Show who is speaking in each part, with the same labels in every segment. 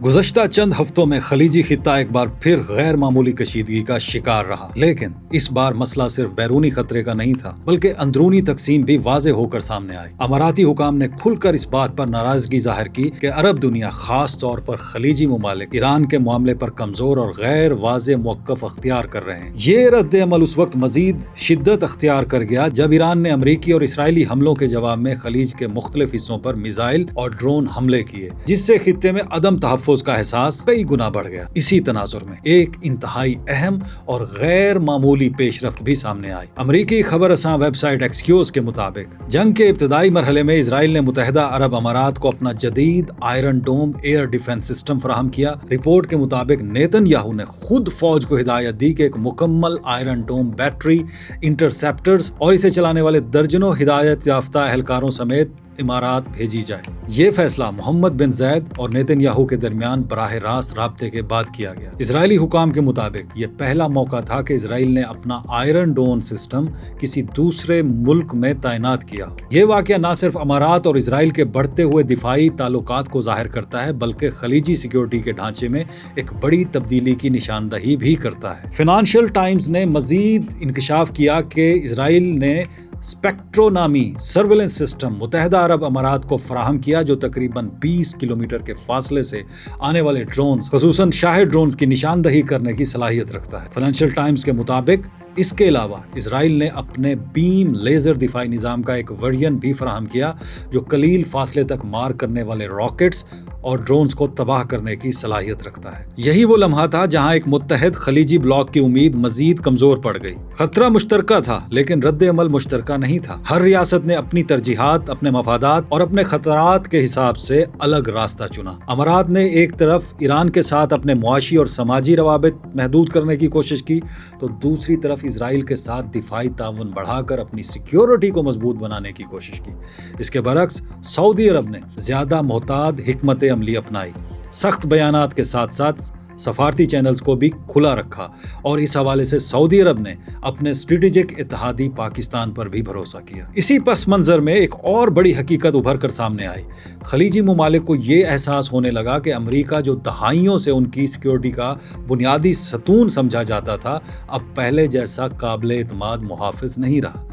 Speaker 1: گزشتہ چند ہفتوں میں خلیجی خطہ ایک بار پھر غیر معمولی کشیدگی کا شکار رہا، لیکن اس بار مسئلہ صرف بیرونی خطرے کا نہیں تھا بلکہ اندرونی تقسیم بھی واضح ہو کر سامنے آئی۔ اماراتی حکام نے کھل کر اس بات پر ناراضگی ظاہر کی کہ عرب دنیا، خاص طور پر خلیجی ممالک، ایران کے معاملے پر کمزور اور غیر واضح موقف اختیار کر رہے ہیں۔ یہ رد عمل اس وقت مزید شدت اختیار کر گیا جب ایران نے امریکی اور اسرائیلی حملوں کے جواب میں خلیج کے مختلف حصوں پر میزائل اور ڈرون حملے کیے، جس سے خطے میں عدم تحفظ کا احساس کئی گنا بڑھ گیا۔ اسی تناظر میں ایک انتہائی اہم اور غیر معمولی پیش رفت بھی سامنے آئی۔ امریکی خبر رساں ویب سائٹ ایکسکیوز کے مطابق جنگ کے ابتدائی مرحلے میں اسرائیل نے متحدہ عرب امارات کو اپنا جدید Iron Dome air defence system فراہم کیا۔ رپورٹ کے مطابق نیتن یاہو نے خود فوج کو ہدایت دی کہ ایک مکمل آئرن ڈوم بیٹری، انٹرسیپٹرز اور اسے چلانے والے درجنوں ہدایت یافتہ اہلکاروں سمیت امارات بھیجی جائے۔ یہ فیصلہ محمد بن زید اور نیتن یاہو کے درمیان براہ راست رابطے کے بعد کیا گیا۔ اسرائیلی حکام کے مطابق یہ پہلا موقع تھا کہ اسرائیل نے اپنا آئرن ڈوم سسٹم کسی دوسرے ملک میں تعینات کیا ہو۔ یہ واقعہ نہ صرف امارات اور اسرائیل کے بڑھتے ہوئے دفاعی تعلقات کو ظاہر کرتا ہے بلکہ خلیجی سیکیورٹی کے ڈھانچے میں ایک بڑی تبدیلی کی نشاندہی بھی کرتا ہے۔ فنانشل ٹائمز نے مزید انکشاف کیا کہ اسرائیل نے اسپیکٹرو نامی سرویلنس سسٹم متحدہ عرب امارات کو فراہم کیا جو تقریباً 20 کلومیٹر کے فاصلے سے آنے والے ڈرونز، خصوصاً شاہد ڈرونز کی نشاندہی کرنے کی صلاحیت رکھتا ہے۔ فنانشل ٹائمز کے مطابق اس کے علاوہ اسرائیل نے اپنے بیم لیزر دفاعی نظام کا ایک ورژن بھی فراہم کیا جو قلیل فاصلے تک مار کرنے والے راکٹس اور ڈرونز کو تباہ کرنے کی صلاحیت رکھتا ہے۔ یہی وہ لمحہ تھا جہاں ایک متحد خلیجی بلاک کی امید مزید کمزور پڑ گئی۔ خطرہ مشترکہ تھا لیکن رد عمل مشترکہ نہیں تھا۔ ہر ریاست نے اپنی ترجیحات، اپنے مفادات اور اپنے خطرات کے حساب سے الگ راستہ چنا۔ امارات نے ایک طرف ایران کے ساتھ اپنے معاشی اور سماجی روابط محدود کرنے کی کوشش کی تو دوسری طرف اسرائیل کے ساتھ دفاعی تعاون بڑھا کر اپنی سیکیورٹی کو مضبوط بنانے کی کوشش کی۔ اس کے برعکس سعودی عرب نے زیادہ محتاط حکمت عملی اپنائی، سخت بیانات کے ساتھ ساتھ سفارتی چینلز کو بھی کھلا رکھا اور اس حوالے سے سعودی عرب نے اپنے اسٹریٹجک اتحادی پاکستان پر بھی بھروسہ کیا۔ اسی پس منظر میں ایک اور بڑی حقیقت ابھر کر سامنے آئی۔ خلیجی ممالک کو یہ احساس ہونے لگا کہ امریکہ جو دہائیوں سے ان کی سیکیورٹی کا بنیادی ستون سمجھا جاتا تھا، اب پہلے جیسا قابل اعتماد محافظ نہیں رہا۔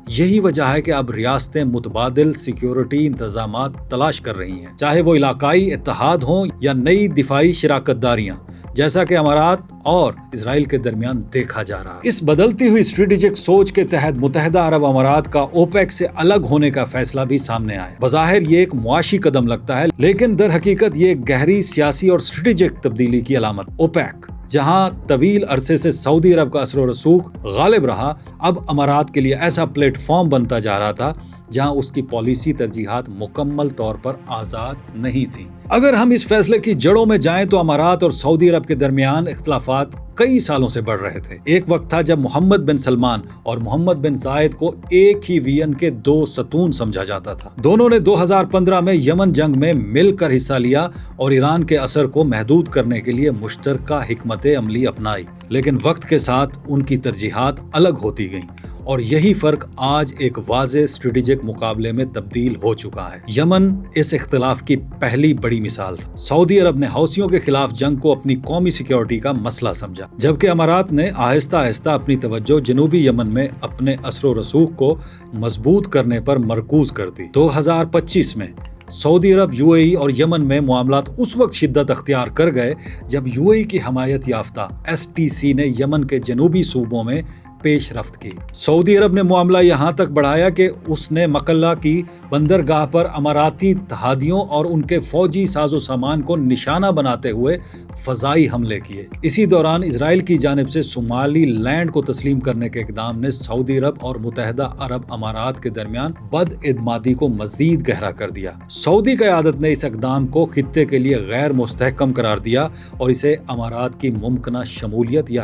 Speaker 1: یہی وجہ ہے کہ اب ریاستیں متبادل سیکیورٹی انتظامات تلاش کر رہی ہیں، چاہے وہ علاقائی اتحاد ہوں یا نئی دفاعی شراکت داریاں، جیسا کہ امارات اور اسرائیل کے درمیان دیکھا جا رہا ہے۔ اس بدلتی ہوئی اسٹریٹجک سوچ کے تحت متحدہ عرب امارات کا اوپیک سے الگ ہونے کا فیصلہ بھی سامنے آیا۔ بظاہر یہ ایک معاشی قدم لگتا ہے لیکن در حقیقت یہ ایک گہری سیاسی اور اسٹریٹجک تبدیلی کی علامت۔ اوپیک جہاں طویل عرصے سے سعودی عرب کا اثر و رسوخ غالب رہا، اب امارات کے لیے ایسا پلیٹ فارم بنتا جا رہا تھا جہاں اس کی پالیسی ترجیحات مکمل طور پر آزاد نہیں تھیں۔ اگر ہم اس فیصلے کی جڑوں میں جائیں تو امارات اور سعودی عرب کے درمیان اختلافات کئی سالوں سے بڑھ رہے تھے۔ ایک وقت تھا جب محمد بن سلمان اور محمد بن زائد کو ایک ہی وین کے دو ستون سمجھا جاتا تھا۔ دونوں نے 2015 میں یمن جنگ میں مل کر حصہ لیا اور ایران کے اثر کو محدود کرنے کے لیے مشترکہ حکمت عملی اپنائی، لیکن وقت کے ساتھ ان کی ترجیحات الگ ہوتی گئیں اور یہی فرق آج ایک واضح اسٹریٹجک مقابلے میں تبدیل ہو چکا ہے۔ یمن اس اختلاف کی پہلی بڑی مثال تھا۔ سعودی عرب نے حوثیوں کے خلاف جنگ کو اپنی قومی سیکیورٹی کا مسئلہ سمجھا، جبکہ امارات نے آہستہ آہستہ اپنی توجہ جنوبی یمن میں اپنے اثر و رسوخ کو مضبوط کرنے پر مرکوز کر دی۔ 2025 میں سعودی عرب، یو اے ای اور یمن میں معاملات اس وقت شدت اختیار کر گئے جب یو اے ای کی حمایت یافتہ ایس ٹی سی نے یمن کے جنوبی صوبوں میں پیش رفت کی۔ سعودی عرب نے معاملہ یہاں تک بڑھایا کہ اس نے مکلا کی بندرگاہ پر اماراتی اتحادیوں اور ان کے فوجی ساز و سامان کو نشانہ بناتے ہوئے فضائی حملے کیے۔ اسی دوران اسرائیل کی جانب سے صومالی لینڈ کو تسلیم کرنے کے اقدام نے سعودی عرب اور متحدہ عرب امارات کے درمیان بد اعتمادی کو مزید گہرا کر دیا۔ سعودی قیادت نے اس اقدام کو خطے کے لیے غیر مستحکم قرار دیا اور اسے امارات کی ممکنہ شمولیت یا